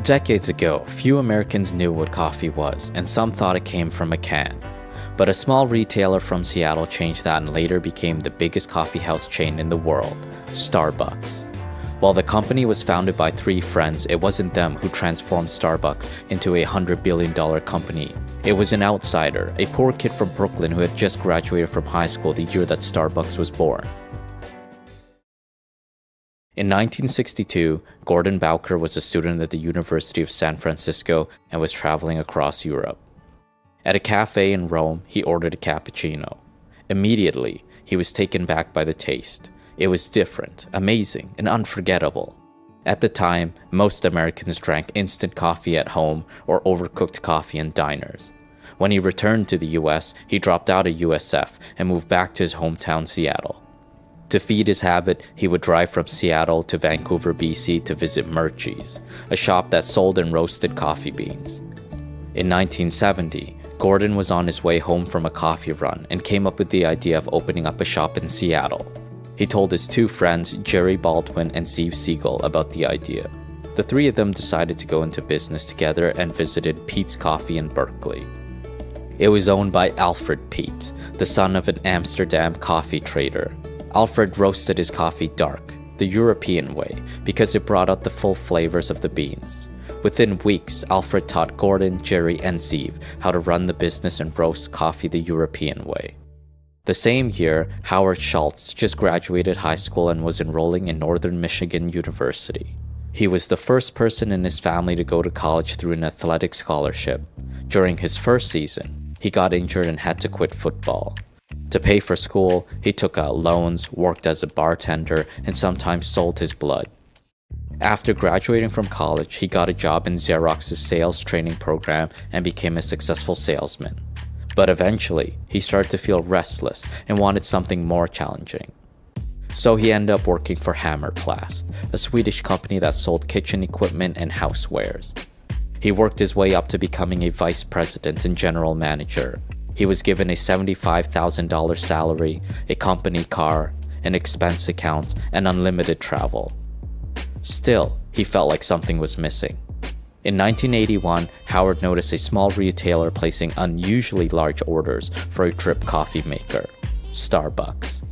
Decades ago, few Americans knew what coffee was, and some thought it came from a can. But a small retailer from Seattle changed that and later became the biggest coffeehouse chain in the world, Starbucks. While the company was founded by three friends, it wasn't them who transformed Starbucks into a $100 billion company. It was an outsider, a poor kid from Brooklyn who had just graduated from high school the year that Starbucks was born. In 1962, Gordon Bowker was a student at the University of San Francisco and was traveling across Europe. At a cafe in Rome, he ordered a cappuccino. Immediately, he was taken back by the taste. It was different, amazing, and unforgettable. At the time, most Americans drank instant coffee at home or overcooked coffee in diners. When he returned to the US, he dropped out of USF and moved back to his hometown, Seattle. To feed his habit, he would drive from Seattle to Vancouver, BC to visit Murchie's, a shop that sold and roasted coffee beans. In 1970, Gordon was on his way home from a coffee run and came up with the idea of opening up a shop in Seattle. He told his two friends, Jerry Baldwin and Steve Siegel, about the idea. The three of them decided to go into business together and visited Peet's Coffee in Berkeley. It was owned by Alfred Peet, the son of an Amsterdam coffee trader. Alfred roasted his coffee dark, the European way, because it brought out the full flavors of the beans. Within weeks, Alfred taught Gordon, Jerry, and Steve how to run the business and roast coffee the European way. The same year, Howard Schultz just graduated high school and was enrolling in Northern Michigan University. He was the first person in his family to go to college through an athletic scholarship. During his first season, he got injured and had to quit football. To pay for school, he took out loans, worked as a bartender, and sometimes sold his blood. After graduating from college, he got a job in Xerox's sales training program and became a successful salesman. But eventually, he started to feel restless and wanted something more challenging. So he ended up working for Hammerplast, a Swedish company that sold kitchen equipment and housewares. He worked his way up to becoming a vice president and general manager. He was given a $75,000 salary, a company car, an expense account, and unlimited travel. Still, he felt like something was missing. In 1981, Howard noticed a small retailer placing unusually large orders for a drip coffee maker, Starbucks.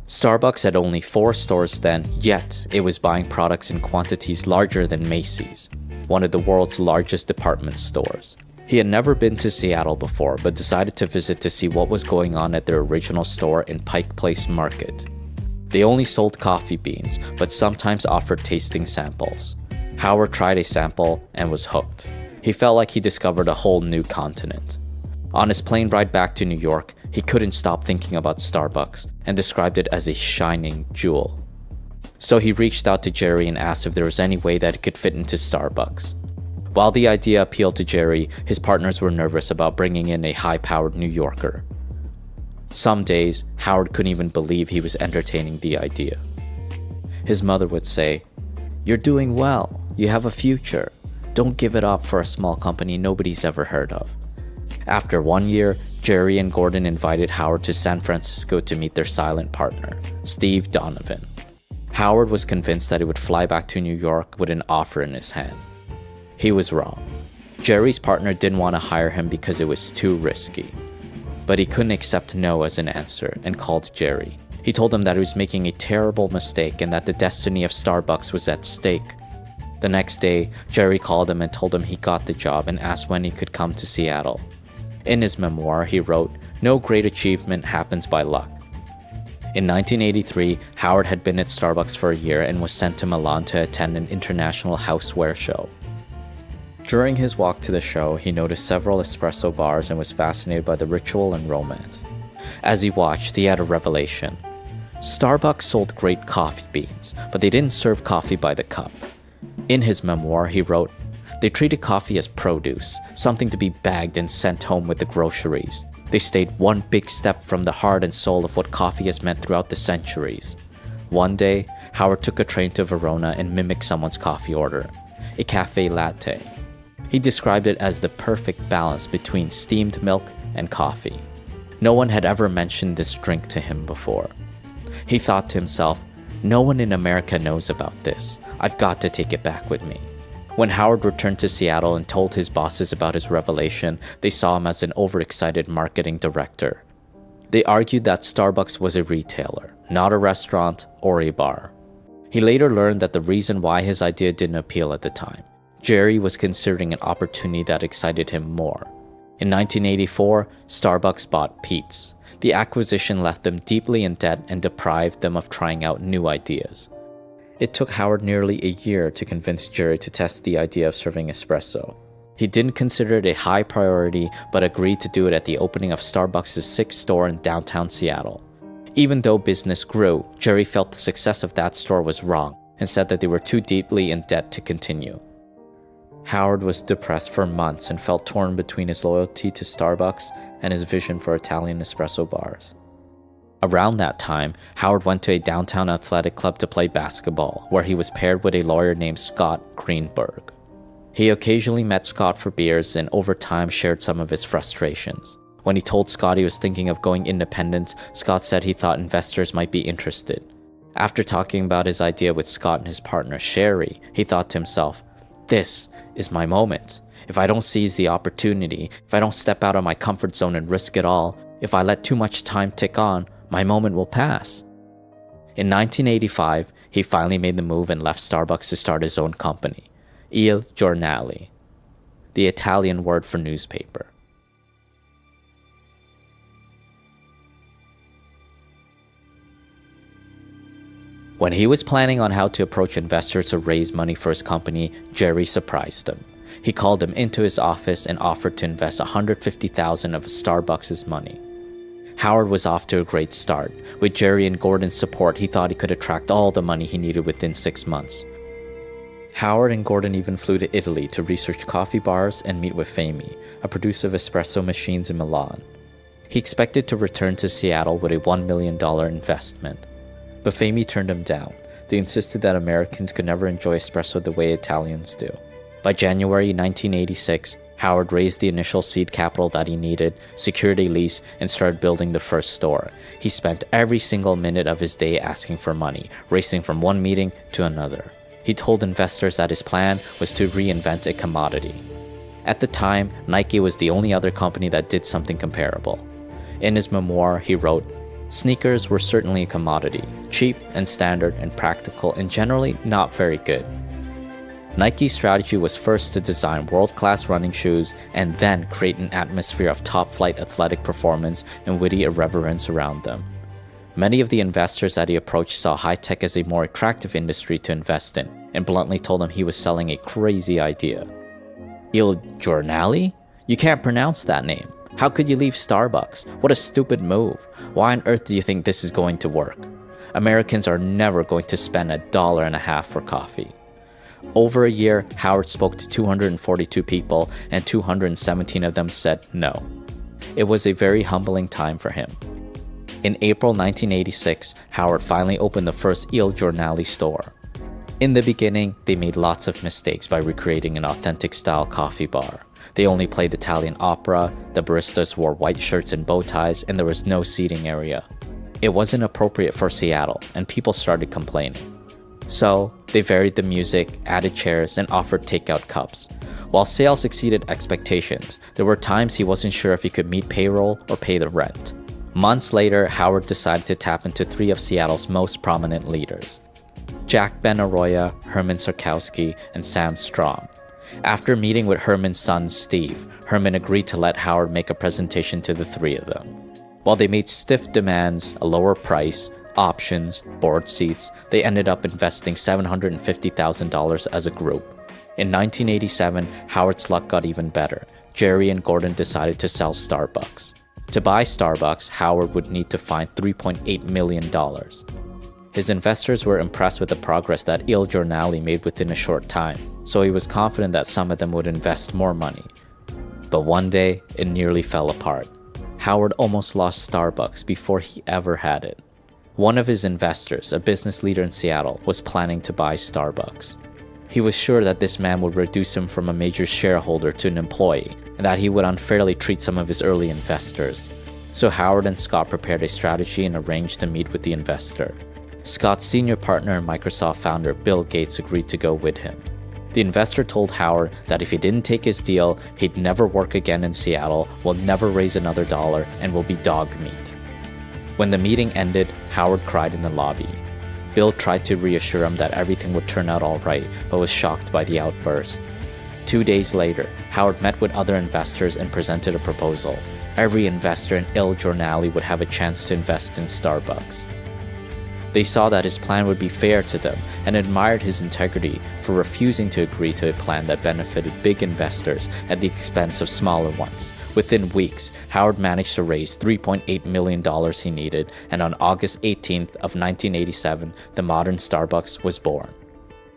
Starbucks had only 4 stores then, yet it was buying products in quantities larger than Macy's, one of the world's largest department stores. He had never been to Seattle before, but decided to visit to see what was going on at their original store in Pike Place Market. They only sold coffee beans, but sometimes offered tasting samples. Howard tried a sample and was hooked. He felt like he discovered a whole new continent. On his plane ride back to New York, he couldn't stop thinking about Starbucks and described it as a shining jewel. So he reached out to Jerry and asked if there was any way that it could fit into Starbucks. While the idea appealed to Jerry, his partners were nervous about bringing in a high-powered New Yorker. Some days, Howard couldn't even believe he was entertaining the idea. His mother would say, "You're doing well. You have a future. Don't give it up for a small company nobody's ever heard of." After 1 year, Jerry and Gordon invited Howard to San Francisco to meet their silent partner, Steve Donovan. Howard was convinced that he would fly back to New York with an offer in his hand. He was wrong. Jerry's partner didn't want to hire him because it was too risky. But he couldn't accept no as an answer and called Jerry. He told him that he was making a terrible mistake and that the destiny of Starbucks was at stake. The next day, Jerry called him and told him he got the job and asked when he could come to Seattle. In his memoir, he wrote, "No great achievement happens by luck." In 1983, Howard had been at Starbucks for a year and was sent to Milan to attend an international houseware show. During his walk to the show, he noticed several espresso bars and was fascinated by the ritual and romance. As he watched, he had a revelation. Starbucks sold great coffee beans, but they didn't serve coffee by the cup. In his memoir, he wrote, "They treated coffee as produce, something to be bagged and sent home with the groceries. They stayed one big step from the heart and soul of what coffee has meant throughout the centuries." One day, Howard took a train to Verona and mimicked someone's coffee order, a cafe latte. He described it as the perfect balance between steamed milk and coffee. No one had ever mentioned this drink to him before. He thought to himself, "No one in America knows about this. I've got to take it back with me." When Howard returned to Seattle and told his bosses about his revelation, they saw him as an overexcited marketing director. They argued that Starbucks was a retailer, not a restaurant or a bar. He later learned that the reason why his idea didn't appeal at the time, Jerry was considering an opportunity that excited him more. In 1984, Starbucks bought Peet's. The acquisition left them deeply in debt and deprived them of trying out new ideas. It took Howard nearly a year to convince Jerry to test the idea of serving espresso. He didn't consider it a high priority, but agreed to do it at the opening of Starbucks' 6th store in downtown Seattle. Even though business grew, Jerry felt the success of that store was wrong and said that they were too deeply in debt to continue. Howard was depressed for months and felt torn between his loyalty to Starbucks and his vision for Italian espresso bars. Around that time, Howard went to a downtown athletic club to play basketball, where he was paired with a lawyer named Scott Greenberg. He occasionally met Scott for beers and over time shared some of his frustrations. When he told Scott he was thinking of going independent, Scott said he thought investors might be interested. After talking about his idea with Scott and his partner Sherry, he thought to himself, "This is my moment. If I don't seize the opportunity, if I don't step out of my comfort zone and risk it all, if I let too much time tick on, my moment will pass." In 1985, he finally made the move and left Starbucks to start his own company, Il Giornale, the Italian word for newspaper. When he was planning on how to approach investors to raise money for his company, Jerry surprised him. He called him into his office and offered to invest $150,000 of Starbucks' money. Howard was off to a great start. With Jerry and Gordon's support, he thought he could attract all the money he needed within 6 months. Howard and Gordon even flew to Italy to research coffee bars and meet with Femi, a producer of espresso machines in Milan. He expected to return to Seattle with a $1 million investment. But Femi turned him down. They insisted that Americans could never enjoy espresso the way Italians do. By January 1986, Howard raised the initial seed capital that he needed, secured a lease, and started building the first store. He spent every single minute of his day asking for money, racing from one meeting to another. He told investors that his plan was to reinvent a commodity. At the time, Nike was the only other company that did something comparable. In his memoir, he wrote, "Sneakers were certainly a commodity, cheap and standard and practical and generally not very good." Nike's strategy was first to design world-class running shoes and then create an atmosphere of top-flight athletic performance and witty irreverence around them. Many of the investors that he approached saw high-tech as a more attractive industry to invest in and bluntly told him he was selling a crazy idea. Il Giornale? You can't pronounce that name. How could you leave Starbucks? What a stupid move. Why on earth do you think this is going to work? Americans are never going to spend $1.50 for coffee. Over a year, Howard spoke to 242 people and 217 of them said no. It was a very humbling time for him. In April 1986, Howard finally opened the first Il Giornale store. In the beginning, they made lots of mistakes by recreating an authentic style coffee bar. They only played Italian opera, the baristas wore white shirts and bow ties, and there was no seating area. It wasn't appropriate for Seattle, and people started complaining. So, they varied the music, added chairs, and offered takeout cups. While sales exceeded expectations, there were times he wasn't sure if he could meet payroll or pay the rent. Months later, Howard decided to tap into 3 of Seattle's most prominent leaders: Jack Ben Arroyo, Herman Sarkowski, and Sam Strom. After meeting with Herman's son, Steve, Herman agreed to let Howard make a presentation to the 3 of them. While they made stiff demands, a lower price, options, board seats, they ended up investing $750,000 as a group. In 1987, Howard's luck got even better. Jerry and Gordon decided to sell Starbucks. To buy Starbucks, Howard would need to find $3.8 million. His investors were impressed with the progress that Il Giornale made within a short time, so he was confident that some of them would invest more money. But one day, it nearly fell apart. Howard almost lost Starbucks before he ever had it. One of his investors, a business leader in Seattle, was planning to buy Starbucks. He was sure that this man would reduce him from a major shareholder to an employee, and that he would unfairly treat some of his early investors. So Howard and Scott prepared a strategy and arranged to meet with the investor. Scott's senior partner and Microsoft founder Bill Gates agreed to go with him. The investor told Howard that if he didn't take his deal, he'd never work again in Seattle, will never raise another dollar, and will be dog meat. When the meeting ended, Howard cried in the lobby. Bill tried to reassure him that everything would turn out all right, but was shocked by the outburst. 2 days later, Howard met with other investors and presented a proposal. Every investor in Il Giornale would have a chance to invest in Starbucks. They saw that his plan would be fair to them and admired his integrity for refusing to agree to a plan that benefited big investors at the expense of smaller ones. Within weeks, Howard managed to raise $3.8 million he needed, and on August 18th of 1987, the modern Starbucks was born.